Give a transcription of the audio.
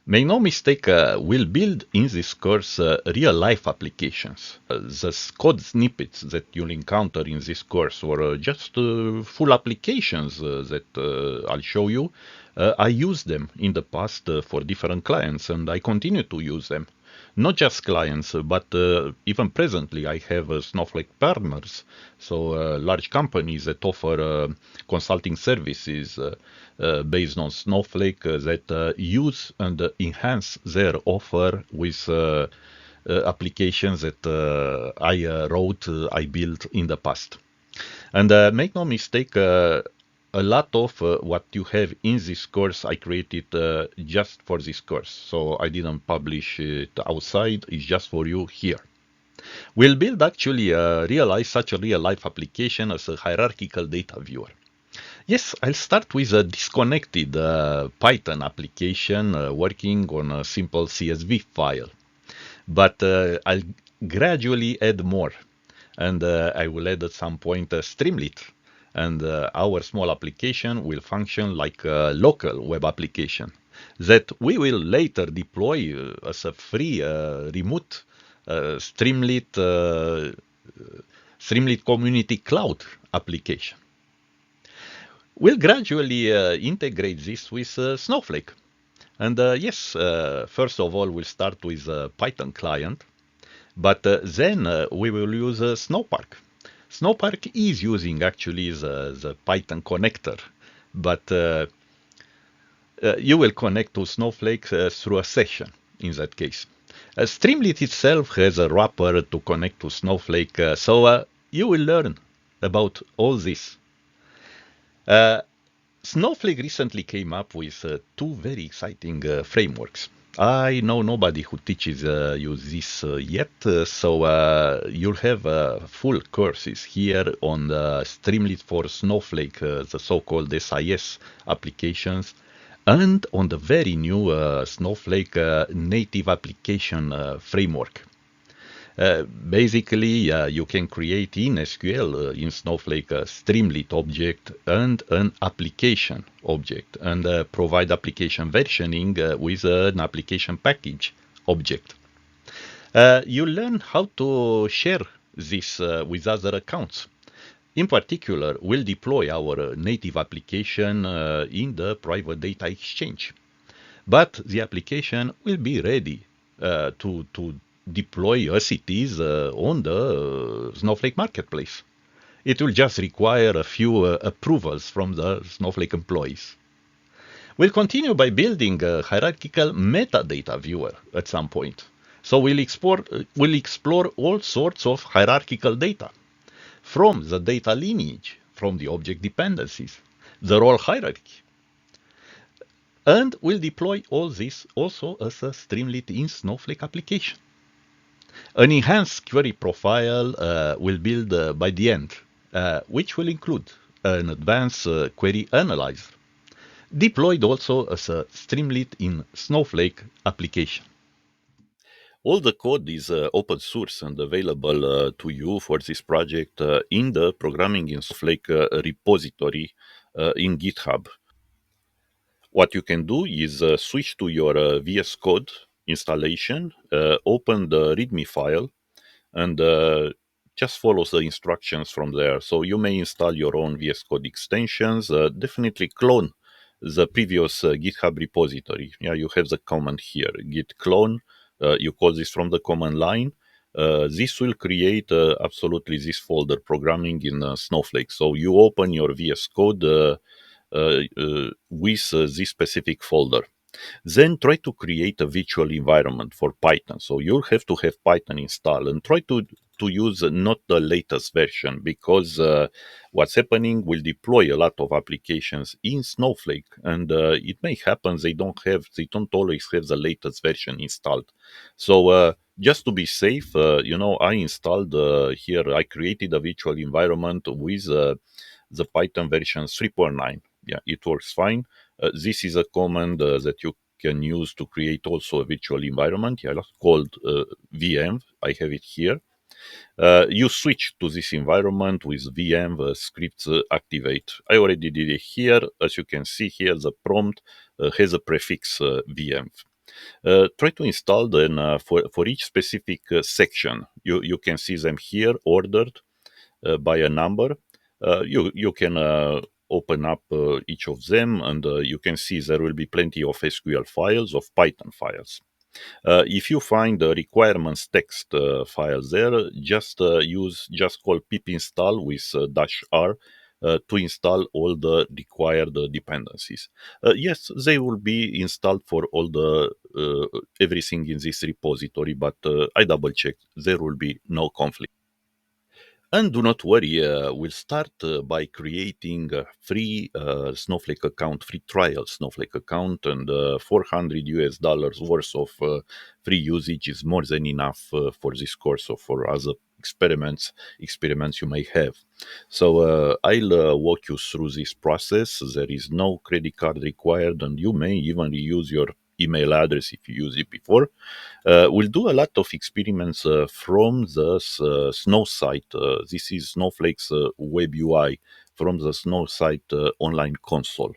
Make no mistake, we'll build in this course real-life applications. The code snippets that you'll encounter in this course, or just full applications that I'll show you, I used them in the past for different clients, and I continue to use them. Not just clients, but even presently I have Snowflake partners, so large companies that offer consulting services based on Snowflake that use and enhance their offer with applications that I wrote, I built in the past. And make no mistake, a lot of what you have in this course I created just for this course. So I didn't publish it outside, it's just for you here. We'll build actually realize such a real life application as a hierarchical data viewer. Yes, I'll start with a disconnected Python application working on a simple CSV file. But I'll gradually add more. And I will add at some point a Streamlit. And our small application will function like a local web application that we will later deploy as a free remote Streamlit Community Cloud application. We'll gradually integrate this with Snowflake. And yes, first of all, we'll start with a Python client, but then we will use Snowpark. Snowpark is using actually the Python connector, but you will connect to Snowflake through a session in that case. Streamlit itself has a wrapper to connect to Snowflake, so you will learn about all this. Snowflake recently came up with two very exciting frameworks. I know nobody who teaches you this yet, so you'll have full courses here on Streamlit for Snowflake, the so-called SIS applications, and on the very new Snowflake native application framework. Basically, you can create in SQL, in Snowflake, a Streamlit object and an application object, and provide application versioning with an application package object. You learn how to share this with other accounts. In particular, we'll deploy our native application in the private data exchange. But the application will be ready to deploy as it is on the Snowflake Marketplace. It will just require a few approvals from the Snowflake employees. We'll continue by building a hierarchical metadata viewer at some point. So we'll explore all sorts of hierarchical data, from the data lineage, from the object dependencies, the role hierarchy. And we'll deploy all this also as a Streamlit in Snowflake application. An enhanced query profile will build by the end, which will include an advanced query analyzer, deployed also as a Streamlit in Snowflake application. All the code is open source and available to you for this project in the Programming in Snowflake repository in GitHub. What you can do is switch to your VS Code installation, open the README file, and just follow the instructions from there. So you may install your own VS Code extensions. Definitely clone the previous GitHub repository. Yeah, you have the command here, git clone. You call this from the command line. This will create absolutely this folder, programming in Snowflake. So you open your VS Code with this specific folder. Then try to create a virtual environment for Python. So you'll have to have Python installed and try to use not the latest version, because what's happening will deploy a lot of applications in Snowflake, and it may happen they don't always have the latest version installed. So just to be safe, I installed here, I created a virtual environment with the Python version 3.9. Yeah, it works fine. This is a command that you can use to create also a virtual environment, called VM. I have it here. You switch to this environment with VM scripts activate. I already did it here. As you can see here, the prompt has a prefix VM. Try to install them for each specific section. You can see them here ordered by a number. You can open up each of them, and you can see there will be plenty of SQL files, of Python files. If you find the requirements text file there, just call pip install with dash r to install all the required dependencies. Yes, they will be installed for all the everything in this repository, but I double checked there will be no conflict. And do not worry, we'll start by creating a free Snowflake account, free trial Snowflake account, and $400 worth of free usage is more than enough for this course or for other experiments you may have. So I'll walk you through this process. There is no credit card required, and you may even reuse your email address if you used it before. We'll do a lot of experiments from the Snow site. This is Snowflake's web UI from the Snow site online console.